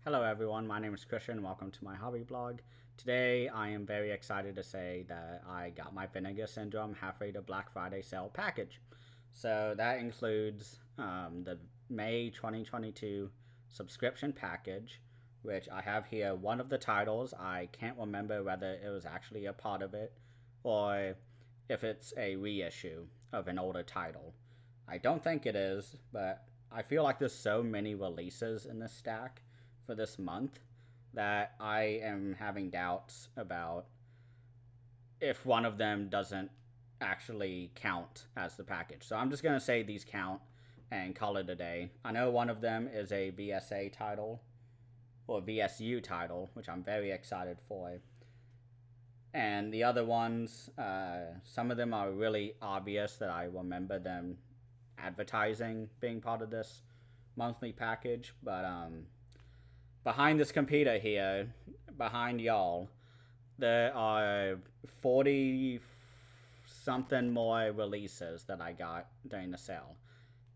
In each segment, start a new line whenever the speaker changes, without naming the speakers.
Hello everyone, my name is Christian. Welcome to my hobby blog. Today I am very excited to say that I got my Vinegar Syndrome halfway to Black Friday sale package. So that includes the May 2022 subscription package, which I have here one of the titles. I can't remember whether it was actually a part of it or if it's a reissue of an older title. I don't think it is, but I feel like there's so many releases in this stack for this month that I am having doubts about if one of them doesn't actually count as the package. So I'm just going to say these count and call it a day. I know one of them is a VSA title or VSU title, which I'm very excited for. And the other ones, some of them are really obvious that I remember them advertising being part of this monthly package, but behind this computer here, behind y'all, there are 40 something more releases that I got during the sale.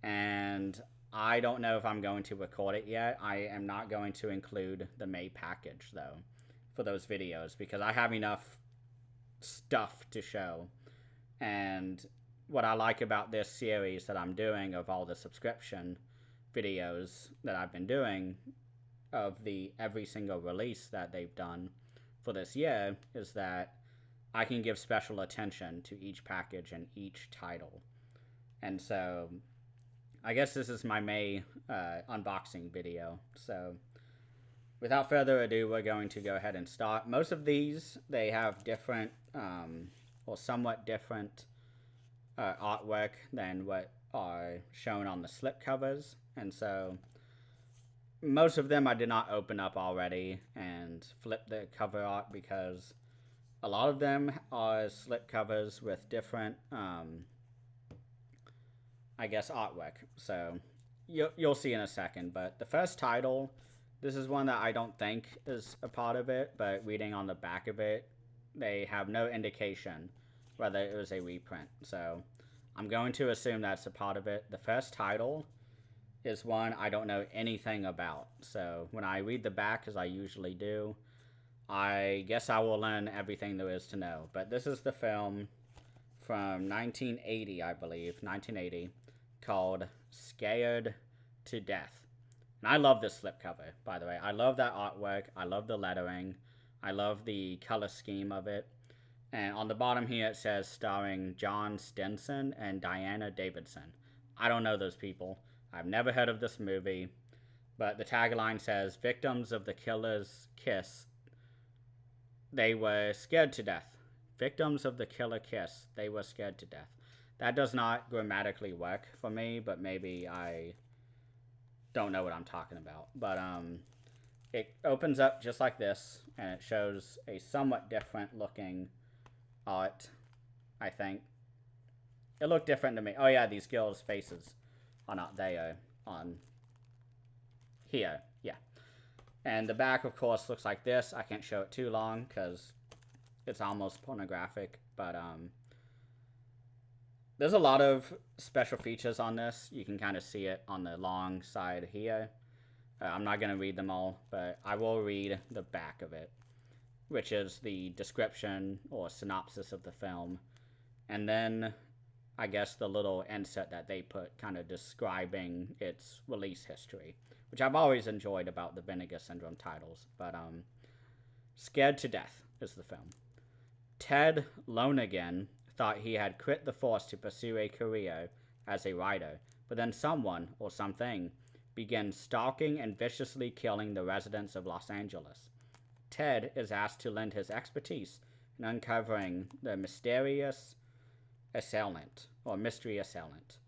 And I don't know if I'm going to record it yet. I am not going to include the May package, though, for those videos because I have enough stuff to show. And what I like about this series that I'm doing of all the subscription videos that I've been doing of the every single release that they've done for this year is that I can give special attention to each package and each title. And so I guess this is my May unboxing video. So without further ado, we're going to go ahead and start. Most of these, they have different or somewhat different artwork than what are shown on the slipcovers. And so most of them I did not open up already and flip the cover art because a lot of them are slip covers with different, I guess, artwork. So you'll see in a second. But the first title, this is one that I don't think is a part of it, but reading on the back of it, they have no indication whether it was a reprint. So I'm going to assume that's a part of it. The first title is one I don't know anything about. So when I read the back, as I usually do, I guess I will learn everything there is to know. But this is the film from 1980, I believe, 1980, called Scared to Death. And I love this slipcover, by the way. I love that artwork. I love the lettering. I love the color scheme of it. And on the bottom here it says starring John Stinson and Diana Davidson. I don't know those people. I've never heard of this movie, but the tagline says, victims of the killer's kiss, they were scared to death. Victims of the killer kiss, they were scared to death. That does not grammatically work for me, but maybe I don't know what I'm talking about. But it opens up just like this, and it shows a somewhat different looking art, I think. It looked different to me. Oh yeah, these girls' faces are not there on here. Yeah. And the back, of course, looks like this. I can't show it too long because it's almost pornographic. But there's a lot of special features on this. You can kind of see it on the long side here. I'm not going to read them all, but I will read the back of it, which is the description or synopsis of the film. And then I guess the little insert that they put kind of describing its release history, which I've always enjoyed about the Vinegar Syndrome titles. But Scared to Death is the film. Ted Lonergan thought he had quit the force to pursue a career as a writer, but then someone or something began stalking and viciously killing the residents of Los Angeles. Ted is asked to lend his expertise in uncovering the mysterious assailant or mystery assailant.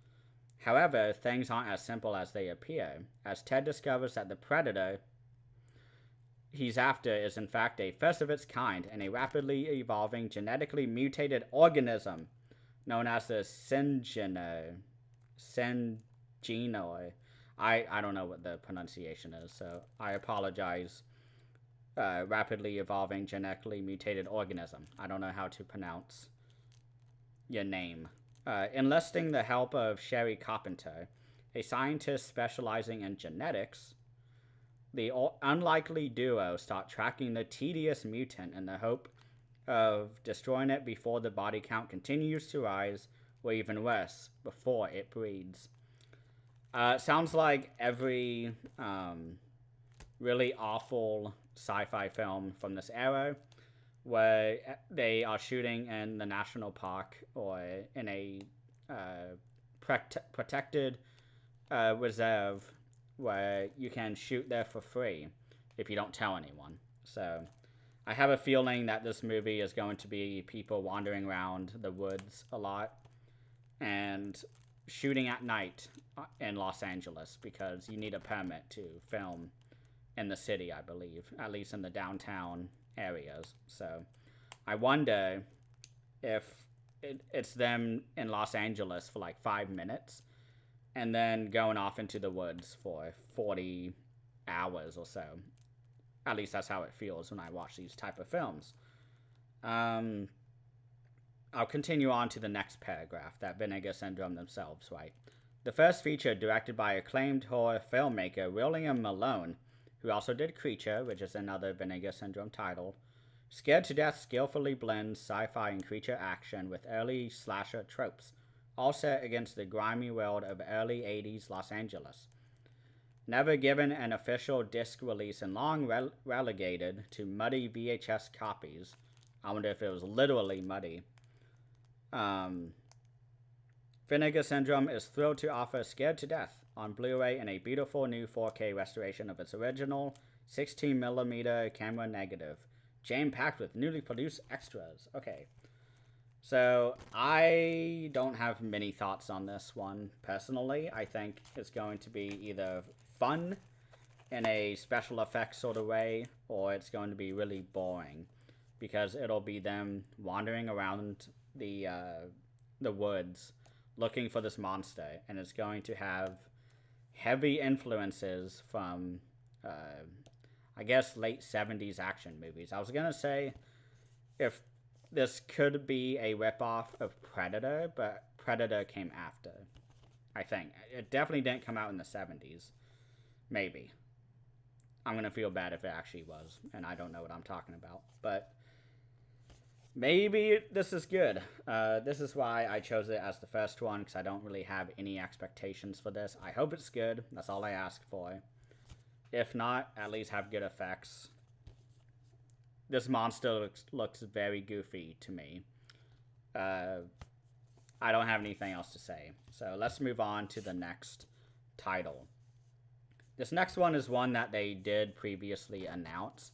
However, things aren't as simple as they appear, as Ted discovers that the predator he's after is in fact a first of its kind and a rapidly evolving genetically mutated organism known as the Syngenoid. I don't know what the pronunciation is, so I apologize. Rapidly evolving genetically mutated organism. I don't know how to pronounce your name. Enlisting the help of Sherry Carpenter, a scientist specializing in genetics, the unlikely duo start tracking the tedious mutant in the hope of destroying it before the body count continues to rise, or even worse, before it breeds. Sounds like every really awful sci-fi film from this era, where they are shooting in the national park or in a protected reserve where you can shoot there for free if you don't tell anyone. So I have a feeling that this movie is going to be people wandering around the woods a lot and shooting at night in Los Angeles, because you need a permit to film in the city, I believe, at least in the downtown areas. So I wonder if it's them in Los Angeles for like 5 minutes and then going off into the woods for 40 hours or so. At least that's how it feels when I watch these type of films. I'll continue on to the next paragraph, that Vinegar Syndrome themselves write. The first feature, directed by acclaimed horror filmmaker William Malone, who also did Creature, which is another Vinegar Syndrome title, Scared to Death skillfully blends sci-fi and creature action with early slasher tropes, all set against the grimy world of early 80s Los Angeles. Never given an official disc release and long relegated to muddy VHS copies. I wonder if it was literally muddy. Vinegar Syndrome is thrilled to offer Scared to Death on Blu-ray in a beautiful new 4K restoration of its original 16mm camera negative, jam-packed with newly produced extras. Okay. So, I don't have many thoughts on this one, personally. I think it's going to be either fun in a special effects sort of way, or it's going to be really boring, because it'll be them wandering around the woods looking for this monster, and it's going to have heavy influences from, I guess, late 70s action movies. I was going to say if this could be a ripoff of Predator, but Predator came after, I think. It definitely didn't come out in the 70s. Maybe. I'm going to feel bad if it actually was, and I don't know what I'm talking about. But maybe this is good. This is why I chose it as the first one, because I don't really have any expectations for this. I hope it's good. That's all I ask for. If not, at least have good effects. This monster looks very goofy to me. I don't have anything else to say. So let's move on to the next title. This next one is one that they did previously announce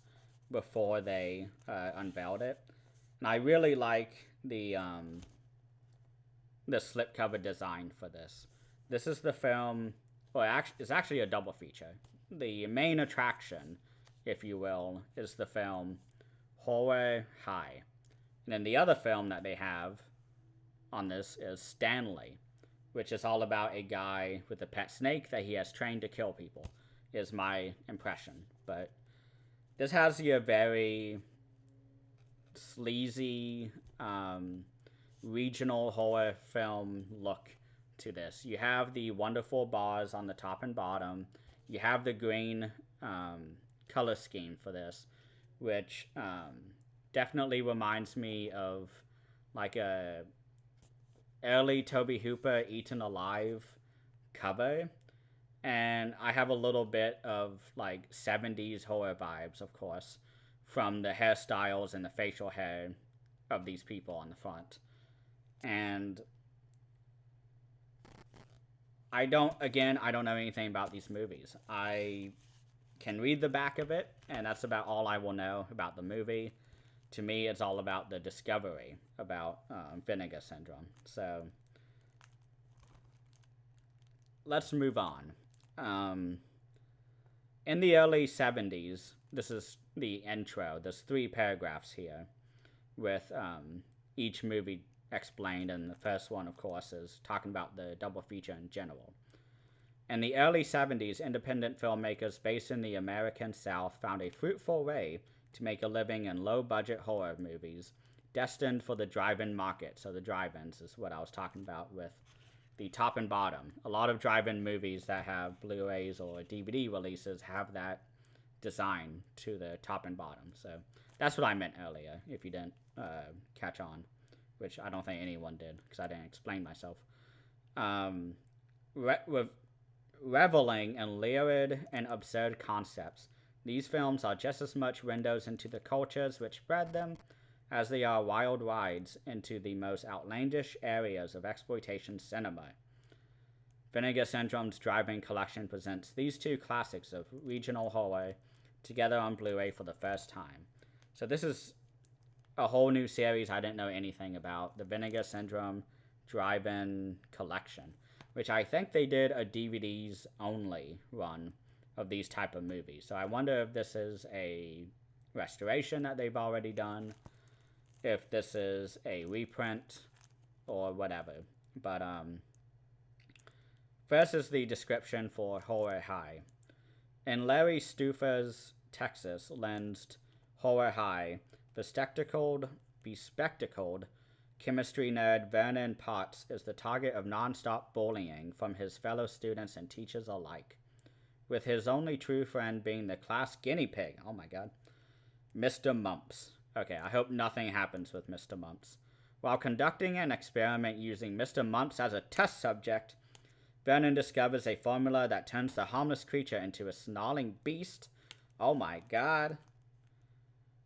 before they unveiled it. And I really like the slipcover design for this. This is the film, well, it's actually a double feature. The main attraction, if you will, is the film Horror High. And then the other film that they have on this is Stanley, which is all about a guy with a pet snake that he has trained to kill people, is my impression. But this has a very sleazy regional horror film look to this. You have the wonderful bars on the top and bottom. You have the green color scheme for this, which definitely reminds me of like a early Tobe Hooper Eaten Alive cover. And I have a little bit of like 70s horror vibes, of course, from the hairstyles and the facial hair of these people on the front. And I don't know anything about these movies. I can read the back of it, and that's about all I will know about the movie. To me, it's all about the discovery about Vinegar Syndrome. So let's move on. In the early 70s, this is the intro. There's 3 paragraphs here with each movie explained, and the first one, of course, is talking about the double feature in general. In the early 70s, independent filmmakers based in the American South found a fruitful way to make a living in low-budget horror movies destined for the drive-in market. So the drive-ins is what I was talking about with the top and bottom. A lot of drive-in movies that have Blu-rays or DVD releases have that design to the top and bottom. So that's what I meant earlier, if you didn't catch on, which I don't think anyone did because I didn't explain myself. Um, reveling in lurid and absurd concepts, these films are just as much windows into the cultures which bred them as they are wild rides into the most outlandish areas of exploitation cinema. Vinegar Syndrome's Drive-In Collection presents these two classics of regional horror together on Blu-ray for the first time. So this is a whole new series I didn't know anything about, the Vinegar Syndrome Drive-In Collection, which I think they did a DVDs only run of these type of movies. So I wonder if this is a restoration that they've already done, if this is a reprint or whatever. But first is the description for Horror High. In Larry Stufer's Texas lensed Horror High, bespectacled chemistry nerd Vernon Potts is the target of non-stop bullying from his fellow students and teachers alike, with his only true friend being the class guinea pig. Oh my god. Mr. Mumps. Okay, I hope nothing happens with Mr. Mumps. While conducting an experiment using Mr. Mumps as a test subject, Vernon discovers a formula that turns the harmless creature into a snarling beast. Oh my god.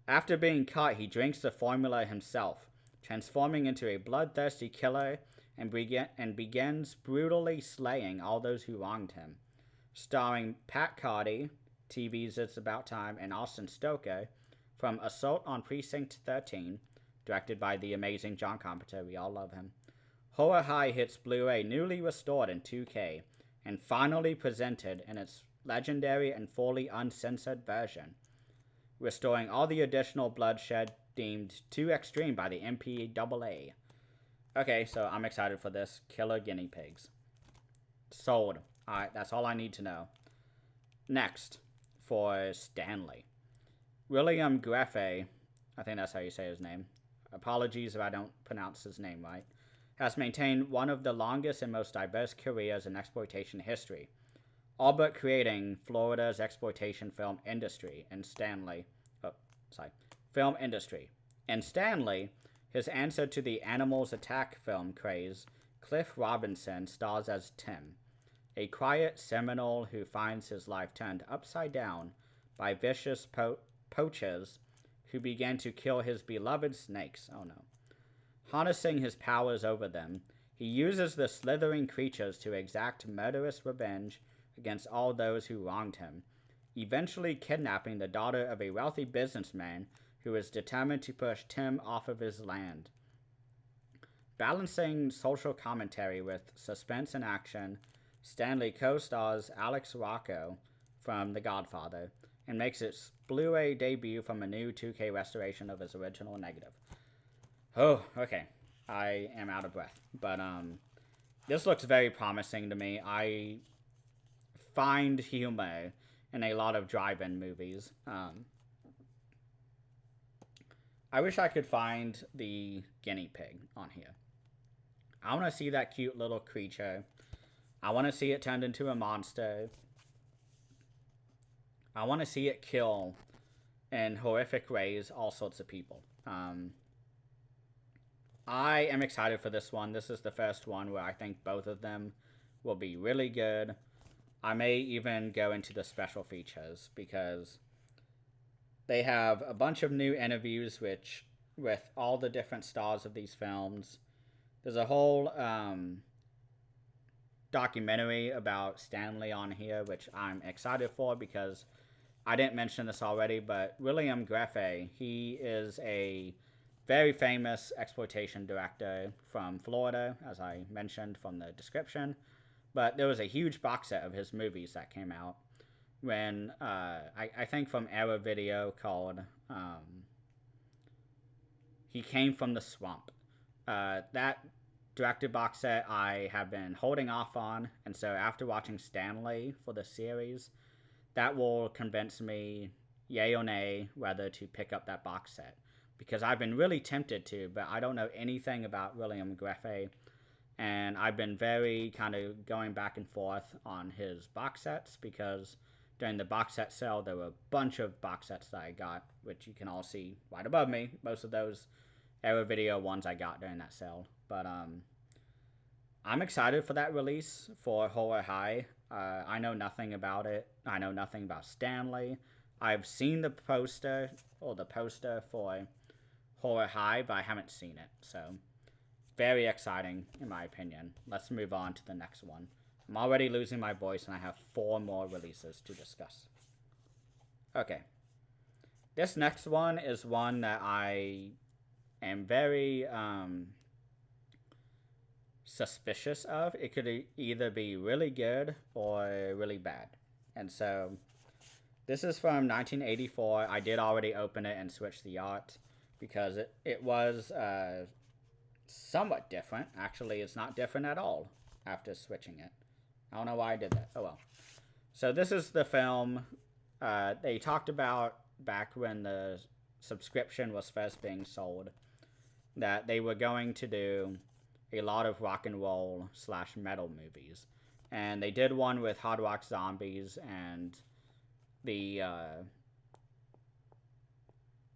After being caught, he drinks the formula himself, transforming into a bloodthirsty killer and begins brutally slaying all those who wronged him. Starring Pat Carty, TV's It's About Time, and Austin Stoker from Assault on Precinct 13, directed by the amazing John Carpenter. We all love him. Horror High hits Blu-ray newly restored in 2K and finally presented in its legendary and fully uncensored version, restoring all the additional bloodshed deemed too extreme by the MPAA. Okay, so I'm excited for this. Killer guinea pigs. Sold. Alright, that's all I need to know. Next, for Stanley. William Greffe, I think that's how you say his name. Apologies if I don't pronounce his name right. Has maintained one of the longest and most diverse careers in exploitation history, all but creating Florida's exploitation film industry in Stanley. Film industry. In Stanley, his answer to the Animals Attack film craze, Cliff Robinson stars as Tim, a quiet Seminole who finds his life turned upside down by vicious poachers who began to kill his beloved snakes. Oh no. Harnessing his powers over them, he uses the slithering creatures to exact murderous revenge against all those who wronged him, eventually kidnapping the daughter of a wealthy businessman who is determined to push Tim off of his land. Balancing social commentary with suspense and action, Stanley co-stars Alex Rocco from The Godfather and makes its Blu-ray debut from a new 2K restoration of his original negative. Oh, okay. I am out of breath. But this looks very promising to me. I find humor in a lot of drive-in movies. I wish I could find the guinea pig on here. I want to see that cute little creature. I want to see it turned into a monster. I want to see it kill in horrific ways all sorts of people. I am excited for this one. This is the first one where I think both of them will be really good. I may even go into the special features because they have a bunch of new interviews with all the different stars of these films. There's a whole documentary about Stanley on here, which I'm excited for because I didn't mention this already, but William Greffe, he is a very famous exploitation director from Florida, as I mentioned from the description. But there was a huge box set of his movies that came out when, I think from Era Video called He Came from the Swamp. That director box set I have been holding off on, and so after watching Stanley for the series, that will convince me, yay or nay, whether to pick up that box set. Because I've been really tempted to, but I don't know anything about William Greffe, and I've been very kind of going back and forth on his box sets because during the box set sale. There were a bunch of box sets that I got, which you can all see right above me. Most of those Era Video ones I got during that sale. But I'm excited for that release for Horror High. I know nothing about it. I know nothing about Stanley. I've seen the poster for Horror High, but I haven't seen it. So, very exciting in my opinion. Let's move on to the next one. I'm already losing my voice and I have 4 more releases to discuss. Okay. This next one is one that I am very suspicious of. It could either be really good or really bad. And so this is from 1984. I did already open it and switch the art because it was somewhat different. Actually, it's not different at all after switching it. I don't know why I did that. Oh well. So this is the film they talked about back when the subscription was first being sold, that they were going to do a lot of rock and roll / metal movies. And they did one with Hard Rock Zombies and the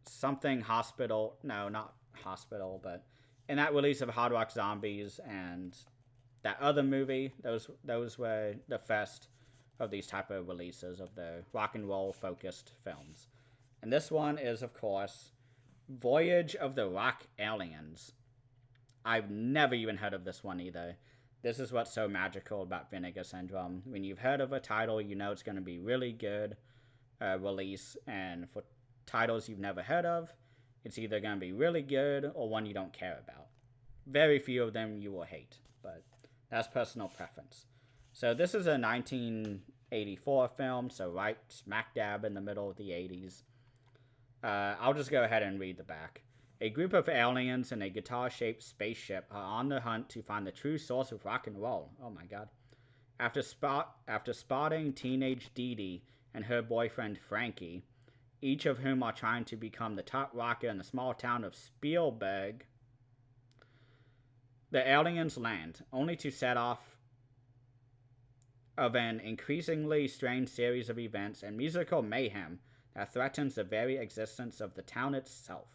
something hospital. No, not hospital, but in that release of Hard Rock Zombies and that other movie, those were the first of these type of releases of the rock and roll focused films. And this one is, of course, Voyage of the Rock Aliens. I've never even heard of this one either. This is what's so magical about Vinegar Syndrome. When you've heard of a title, you know it's going to be really good release. And for titles you've never heard of, it's either going to be really good or one you don't care about. Very few of them you will hate, but that's personal preference. So this is a 1984 film, so right smack dab in the middle of the 80s. I'll just go ahead and read the back. A group of aliens in a guitar-shaped spaceship are on the hunt to find the true source of rock and roll. Oh my god. After spotting teenage Dee Dee and her boyfriend Frankie, each of whom are trying to become the top rocker in the small town of Spielberg, the aliens land, only to set off of an increasingly strange series of events and musical mayhem that threatens the very existence of the town itself.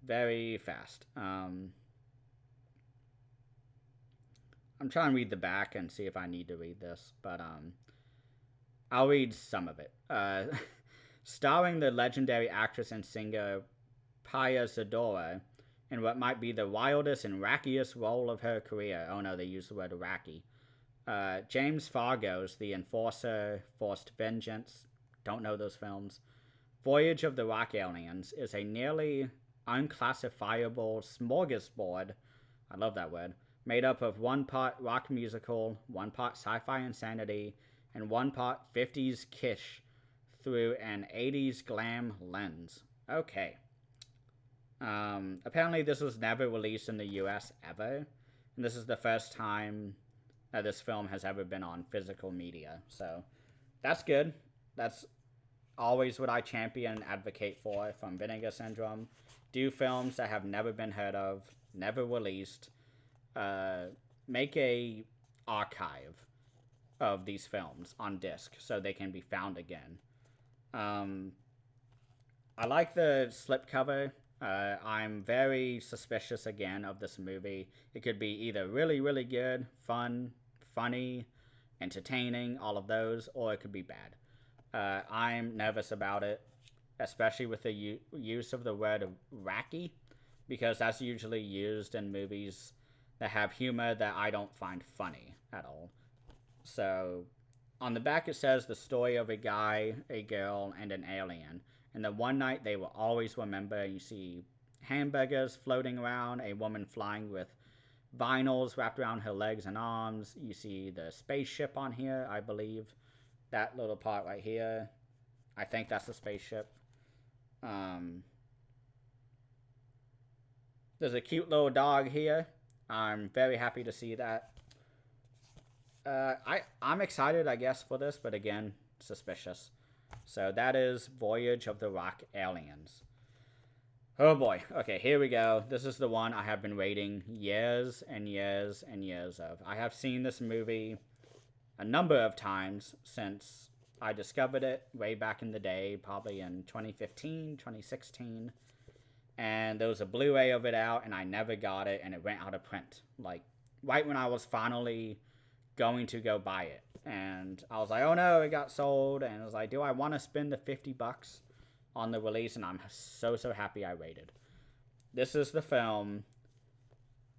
Very fast. I'm trying to read the back and see if I need to read this, but I'll read some of it. Starring the legendary actress and singer Pia Zadora in what might be the wildest and rackiest role of her career. Oh no, they use the word racky. James Fargo's The Enforcer, Forced Vengeance. Don't know those films. Voyage of the Rock Aliens is a nearly unclassifiable smorgasbord, I love that word, made up of 1 part rock musical, 1 part sci-fi insanity, and 1 part 50s kitsch through an 80s glam lens. Okay. Apparently this was never released in the US ever, and this is the first time that this film has ever been on physical media, so that's good. That's always what I champion and advocate for from Vinegar Syndrome. Do films that have never been heard of, never released. Make a archive of these films on disc so they can be found again. I like the slipcover. I'm very suspicious again of this movie. It could be either really, really good, fun, funny, entertaining, all of those, or it could be bad. I'm nervous about it, especially with the use of the word racky, because that's usually used in movies that have humor that I don't find funny at all. So, on the back it says the story of a guy, a girl, and an alien. And the one night they will always remember. You see hamburgers floating around, a woman flying with vinyls wrapped around her legs and arms. You see the spaceship on here, I believe. That little part right here, I think that's the spaceship. There's a cute little dog here. I'm very happy to see that. I'm excited, I guess, for this, but again, suspicious. So that is Voyage of the Rock Aliens. Oh boy. Okay, here we go. This is the one I have been waiting years and years and years of. I have seen this movie a number of times since I discovered it way back in the day, probably in 2015, 2016. And there was a Blu-ray of it out, and I never got it, and it went out of print. Like, right when I was finally going to go buy it. And I was like, oh no, it got sold. And I was like, do I want to spend the $50 on the release? And I'm so happy I waited. This is the film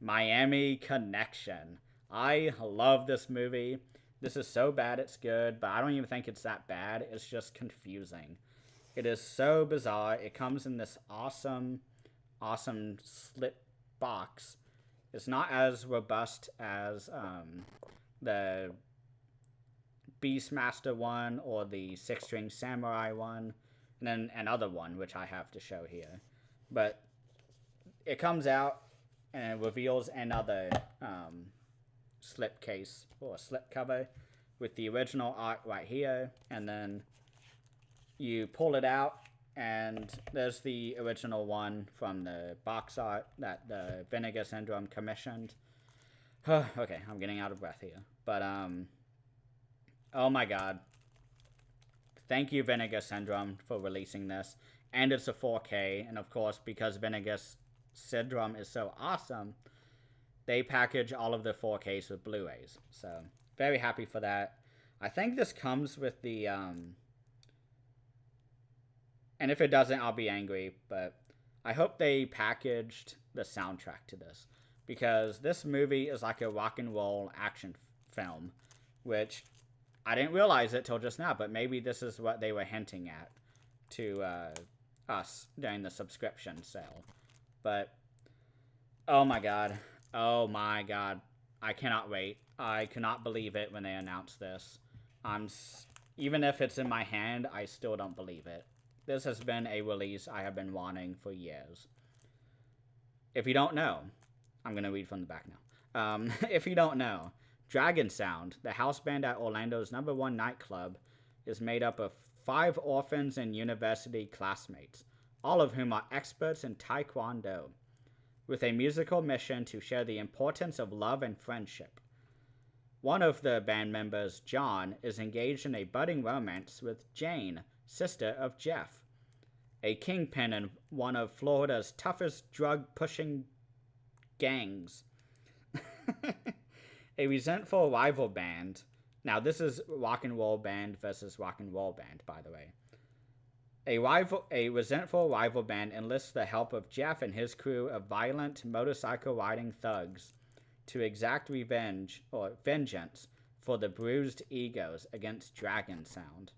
Miami Connection. I love this movie. This is so bad it's good, but I don't even think it's that bad. It's just confusing. It is so bizarre. It comes in this awesome slip box. It's not as robust as the Beastmaster one or the Six String Samurai one, and then another one which I have to show here. But it comes out and it reveals another slip case or slip cover with the original art right here, and then you pull it out and there's the original one from the box art that the Vinegar Syndrome commissioned. Okay, I'm getting out of breath here. But oh my god. Thank you, Vinegar Syndrome, for releasing this. And it's a 4K, and of course, because Vinegar Syndrome is so awesome, they package all of the 4Ks with Blu-rays. So, very happy for that. I think this comes with the, and if it doesn't, I'll be angry, but I hope they packaged the soundtrack to this. Because this movie is like a rock and roll action film, which I didn't realize it till just now, but maybe this is what they were hinting at to us during the subscription sale. But, oh my god. Oh my god. I cannot wait. I cannot believe it when they announced this. Even if it's in my hand, I still don't believe it. This has been a release I have been wanting for years. If you don't know, I'm going to read from the back now. If you don't know, Dragon Sound, the house band at Orlando's #1 nightclub, is made up of 5 orphans and university classmates, all of whom are experts in Taekwondo, with a musical mission to share the importance of love and friendship. One of the band members, John, is engaged in a budding romance with Jane, sister of Jeff, a kingpin in one of Florida's toughest drug-pushing gangs. A resentful rival band. Now, this is rock and roll band versus rock and roll band, by the way. A resentful rival band enlists the help of Jeff and his crew of violent motorcycle-riding thugs to exact vengeance for the bruised egos against Dragon Sound.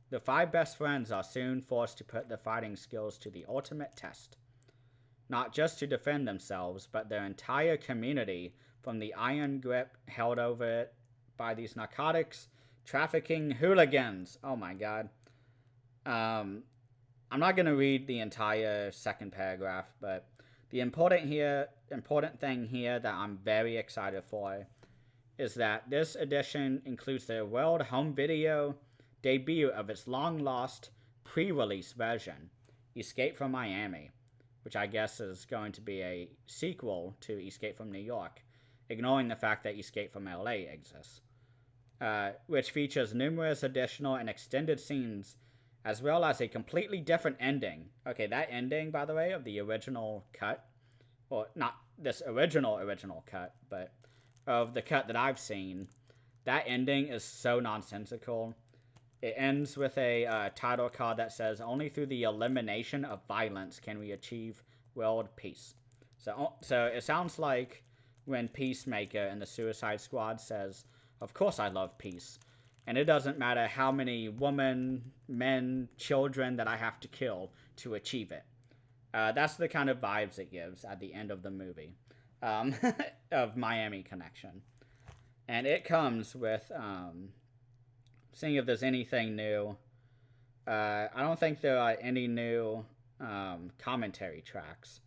The 5 best friends are soon forced to put their fighting skills to the ultimate test. Not just to defend themselves, but their entire community from the iron grip held over it by these narcotics trafficking hooligans. Oh my god. I'm not going to read the entire second paragraph, but the important thing here that I'm very excited for is that this edition includes the world home video debut of its long-lost pre-release version, Escape from Miami, which I guess is going to be a sequel to Escape from New York, ignoring the fact that Escape from LA exists, which features numerous additional and extended scenes, as well as a completely different ending. Okay, that ending, by the way, of the original cut, or not this original cut, but of the cut that I've seen, that ending is so nonsensical. It ends with a title card that says, "Only through the elimination of violence can we achieve world peace." So it sounds like when Peacemaker in the Suicide Squad says, "Of course I love peace, and it doesn't matter how many women, men, children that I have to kill to achieve it." That's the kind of vibes it gives at the end of the movie of Miami Connection. And it comes with... seeing if there's anything new. I don't think there are any new commentary tracks.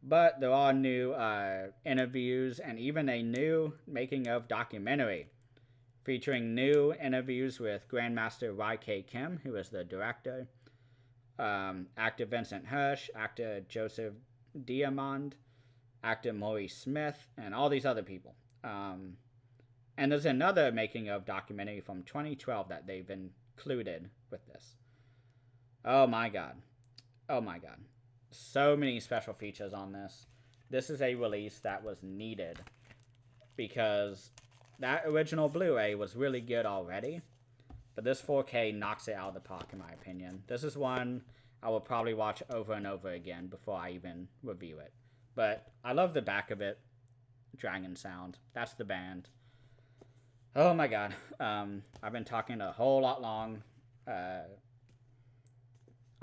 But there are new interviews and even a new making of documentary featuring new interviews with Grandmaster YK Kim, who is the director, actor Vincent Hirsch, actor Joseph Diamond, actor Maurice Smith, and all these other people. And there's another making of documentary from 2012 that they've included with this. Oh my god. Oh my god. So many special features on this. This is a release that was needed because that original Blu-ray was really good already, but this 4K knocks it out of the park in my opinion. This is one I will probably watch over and over again before I even review it. But I love the back of it. Dragon Sound. That's the band. Oh my god. I've been talking a whole lot long. I'm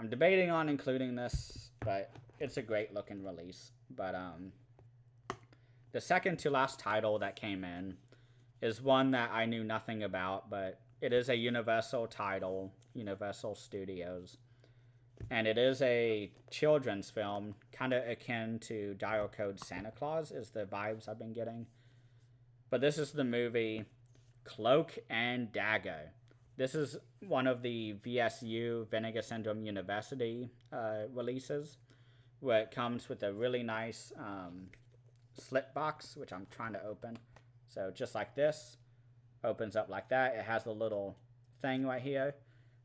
debating on including this, but it's a great looking release. But the second to last title that came in is one that I knew nothing about, but it is a Universal title, Universal Studios. And it is a children's film, kind of akin to Dial Code Santa Claus is the vibes I've been getting. But this is the movie Cloak and Dagger. This is one of the VSU, Vinegar Syndrome University releases, where it comes with a really nice slip box, which I'm trying to open. So just like this, opens up like that. It has a little thing right here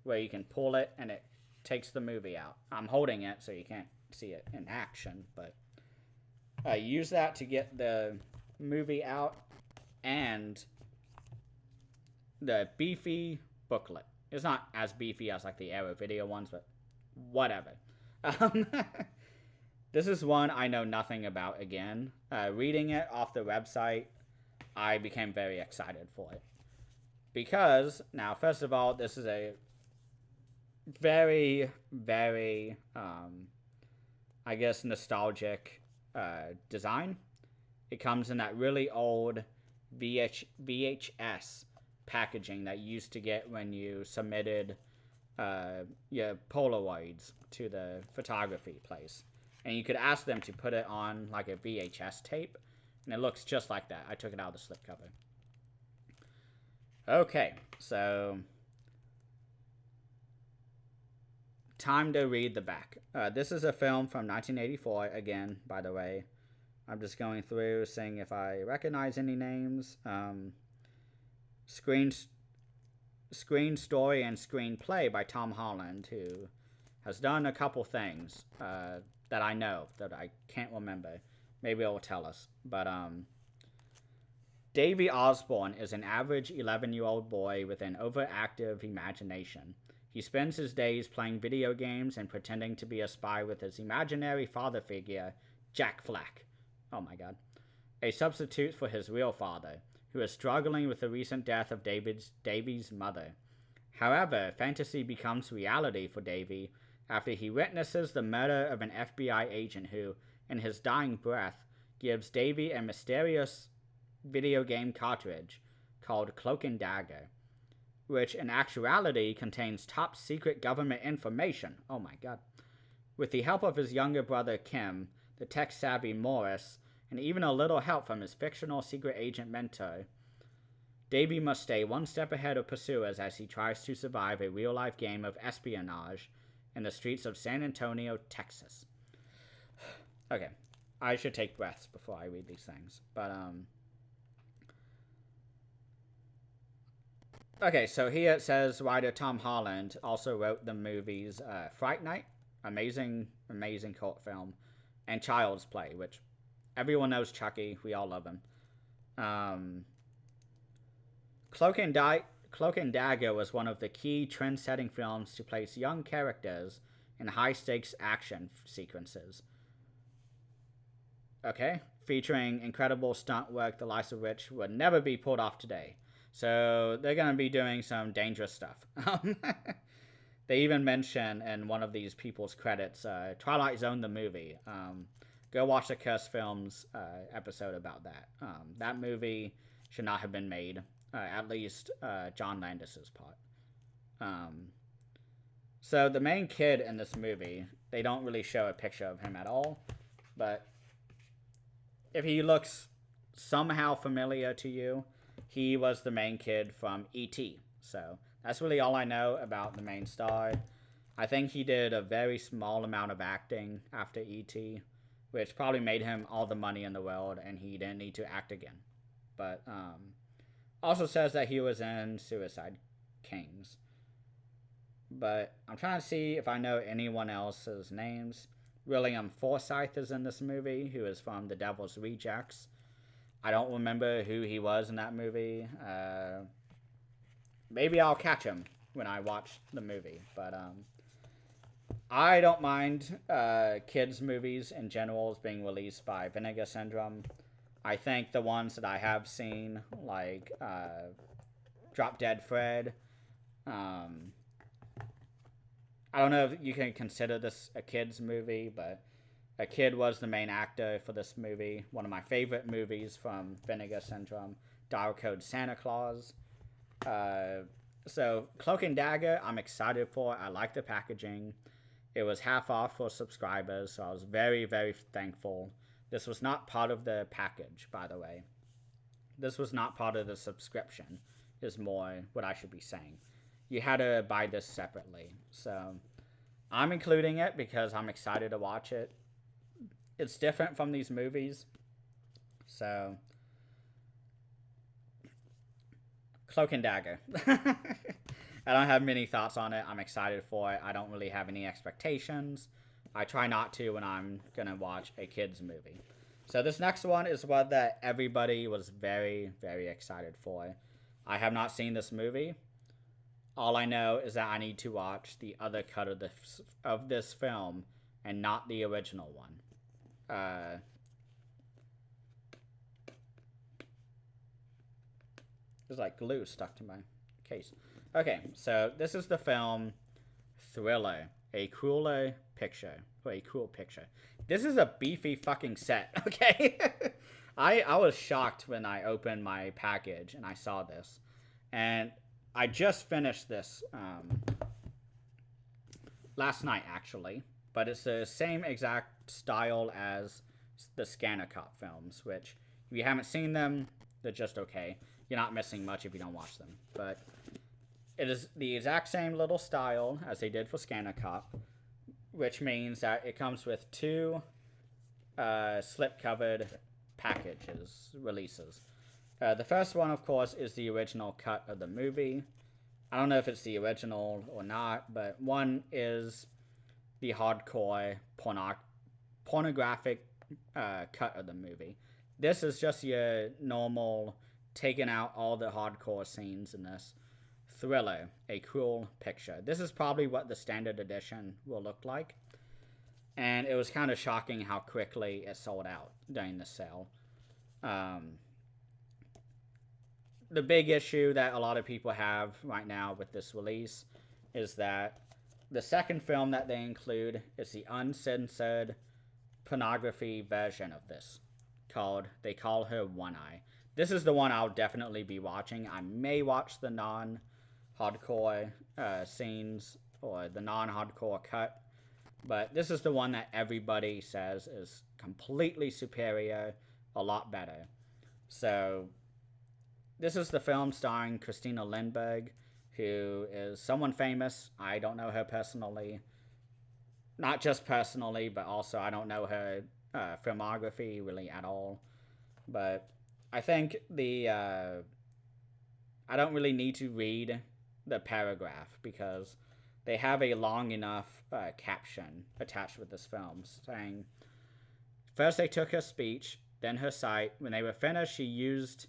where you can pull it and it takes the movie out. I'm holding it so you can't see it in action, but I use that to get the movie out and the beefy booklet. It's not as beefy as like the Arrow Video ones, but whatever. This is one I know nothing about again. Reading it off the website, I became very excited for it. Because, now, first of all, this is a very, very, I guess, nostalgic design. It comes in that really old VHS packaging that you used to get when you submitted your Polaroids to the photography place. And you could ask them to put it on like a VHS tape. And it looks just like that. I took it out of the slipcover. Okay, so time to read the back. This is a film from 1984, again, by the way. I'm just going through, seeing if I recognize any names. Screen story and screenplay by Tom Holland, who has done a couple things that I know, that I can't remember. Maybe it'll tell us. But Davy Osborne is an average 11-year-old boy with an overactive imagination. He spends his days playing video games and pretending to be a spy with his imaginary father figure, Jack Flack. Oh my god. A substitute for his real father, who is struggling with the recent death of Davy's mother. However, fantasy becomes reality for Davy after he witnesses the murder of an FBI agent who, in his dying breath, gives Davy a mysterious video game cartridge called Cloak and Dagger, which in actuality contains top secret government information. Oh my god. With the help of his younger brother Kim, the tech-savvy Morris, and even a little help from his fictional secret agent mentor, Davy must stay one step ahead of pursuers as he tries to survive a real-life game of espionage in the streets of San Antonio, Texas. Okay, I should take breaths before I read these things, but okay, so here it says writer Tom Holland also wrote the movies Fright Night, amazing cult film, and Child's Play, which everyone knows Chucky. We all love him. Cloak and Dagger was one of the key trend-setting films to place young characters in high-stakes action sequences. Okay, featuring incredible stunt work, the likes of which would never be pulled off today. So they're going to be doing some dangerous stuff. They even mention in one of these people's credits, Twilight Zone the movie. Go watch the Cursed Films episode about that. That movie should not have been made, at least John Landis's part. So the main kid in this movie, they don't really show a picture of him at all, but if he looks somehow familiar to you, he was the main kid from E.T. So that's really all I know about the main star. I think he did a very small amount of acting after E.T., which probably made him all the money in the world, and he didn't need to act again. But Also says that he was in Suicide Kings. But I'm trying to see if I know anyone else's names. William Forsythe is in this movie, who is from The Devil's Rejects. I don't remember who he was in that movie. Maybe I'll catch him when I watch the movie. But I don't mind kids' movies in general being released by Vinegar Syndrome. I think the ones that I have seen, like Drop Dead Fred, I don't know if you can consider this a kid's movie, but a kid was the main actor for this movie. One of my favorite movies from Vinegar Syndrome, Dial Code Santa Claus. So Cloak and Dagger, I'm excited for. I like the packaging. It was half off for subscribers, so I was very, very thankful. This was not part of the package, by the way. This was not part of the subscription, is more what I should be saying. You had to buy this separately. So I'm including it because I'm excited to watch it. It's different from these movies. So Cloak and Dagger. I don't have many thoughts on it. I'm excited for it. I don't really have any expectations. I try not to when I'm going to watch a kid's movie. So this next one is one that everybody was very, very excited for. I have not seen this movie. All I know is that I need to watch the other cut of this film and not the original one. There's like glue stuck to my case. Okay, so this is the film Thriller, a cruel picture. This is a beefy fucking set, okay? I was shocked when I opened my package and I saw this. And I just finished this last night, actually. But it's the same exact style as the Scanner Cop films, which, if you haven't seen them, they're just okay. You're not missing much if you don't watch them. But it is the exact same little style as they did for Scanner Cop, which means that it comes with two slip-covered releases. The first one, of course, is the original cut of the movie. I don't know if it's the original or not, but one is the hardcore pornographic cut of the movie. This is just your normal, taking out all the hardcore scenes in this. Thriller, a cruel picture. This is probably what the standard edition will look like. And it was kind of shocking how quickly it sold out during the sale. The big issue that a lot of people have right now with this release is that the second film that they include is the uncensored pornography version of this. They call her One Eye. This is the one I'll definitely be watching. I may watch the non-hardcore scenes or the non-hardcore cut, but this is the one that everybody says is completely superior, a lot better. So this is the film starring Christina Lindberg, who is someone famous. I don't know her personally. Not just personally, but also I don't know her filmography really at all. But I think I don't really need to read the paragraph because they have a long enough caption attached with this film saying, first they took her speech, then her sight. When they were finished, she used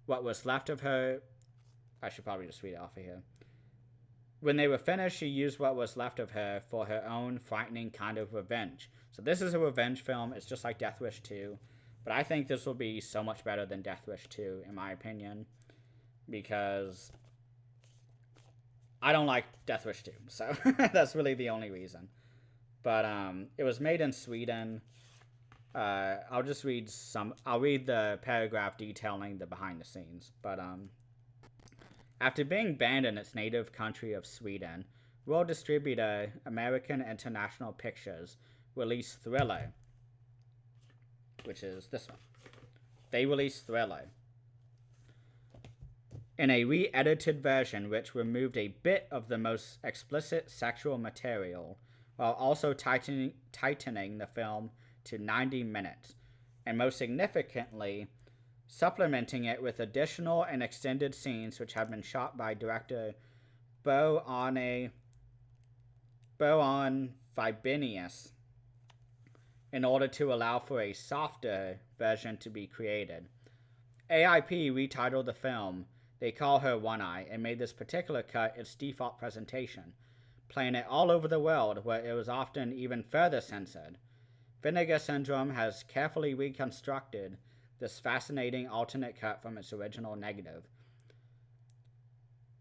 what was left of her. I should probably just read it off of here. When they were finished, she used what was left of her for her own frightening kind of revenge. So this is a revenge film. It's just like Death Wish 2. But I think this will be so much better than Death Wish 2, in my opinion. Because I don't like Death Wish 2. So that's really the only reason. But it was made in Sweden. I'll read the paragraph detailing the behind the scenes. But after being banned in its native country of Sweden, world distributor American International Pictures released Thriller, which is this one. They released Thriller in a re-edited version which removed a bit of the most explicit sexual material while also tightening the film to 90 minutes. And most significantly, supplementing it with additional and extended scenes which have been shot by director Boan Vibinius in order to allow for a softer version to be created. AIP retitled the film They Call Her One Eye and made this particular cut its default presentation, playing it all over the world where it was often even further censored. Vinegar Syndrome has carefully reconstructed this fascinating alternate cut from its original negative,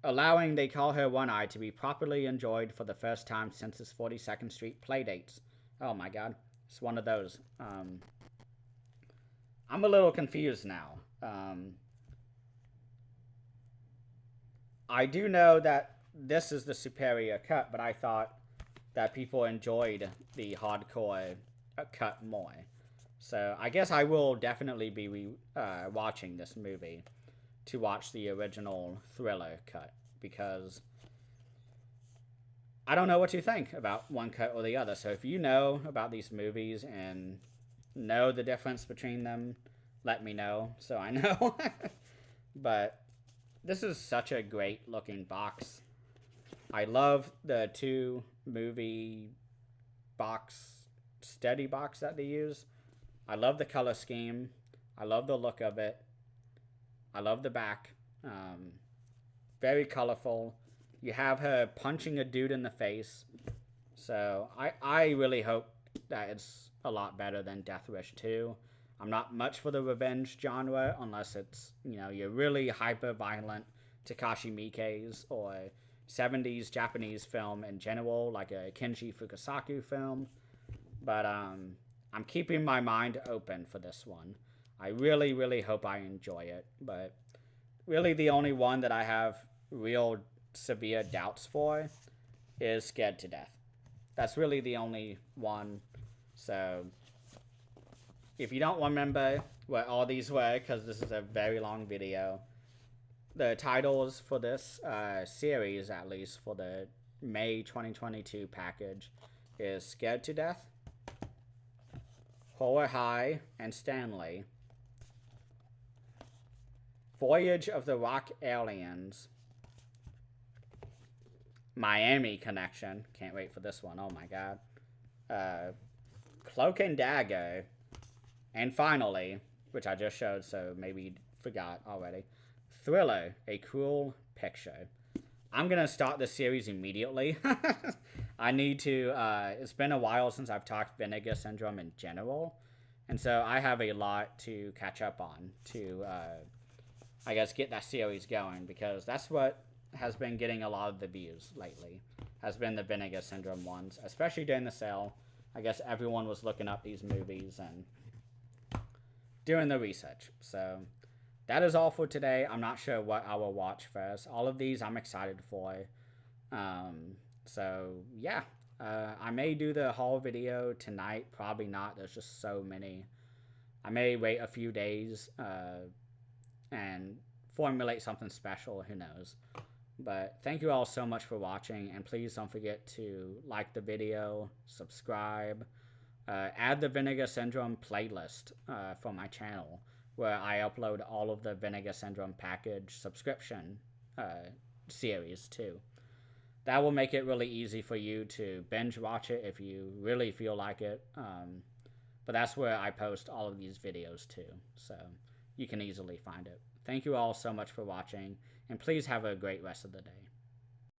allowing They Call Her One Eye to be properly enjoyed for the first time since its 42nd Street playdates. Oh my god, it's one of those. I'm a little confused now. I do know that this is the superior cut, but I thought that people enjoyed the hardcore cut more. So I guess I will definitely be watching this movie to watch the original Thriller cut, because I don't know what to think about one cut or the other. So if you know about these movies and know the difference between them, let me know so I know. But this is such a great looking box. I love the 2 movie box, steady box that they use. I love the color scheme. I love the look of it. I love the back. Very colorful. You have her punching a dude in the face. So I really hope that it's a lot better than Death Wish 2. I'm not much for the revenge genre unless it's, you're really hyper violent Takashi Miike's or 70s Japanese film in general, like a Kenji Fukasaku film. But I'm keeping my mind open for this one. I really, really hope I enjoy it. But really the only one that I have real severe doubts for is Scared to Death. That's really the only one. So if you don't remember what all these were, because this is a very long video, the titles for this series, at least for the May 2022 package, is Scared to Death, Horror High, and Stanley, Voyage of the Rock Aliens, Miami Connection, can't wait for this one, oh my god, Cloak and Dagger, and finally, which I just showed, so maybe you forgot already, Thriller, A Cruel Picture. I'm going to start this series immediately. I need to, it's been a while since I've talked Vinegar Syndrome in general, and so I have a lot to catch up on to, I guess, get that series going, because that's what has been getting a lot of the views lately, has been the Vinegar Syndrome ones, especially during the sale. I guess everyone was looking up these movies and doing the research. So that is all for today. I'm not sure what I will watch first. All of these I'm excited for. So yeah, I may do the haul video tonight. Probably not. There's just so many. I may wait a few days and formulate something special. Who knows? But thank you all so much for watching, and please don't forget to like the video, subscribe, add the Vinegar Syndrome playlist for my channel, where I upload all of the Vinegar Syndrome package subscription series too. That will make it really easy for you to binge watch it if you really feel like it. But that's where I post all of these videos too, so you can easily find it. Thank you all so much for watching, and please have a great rest of the day.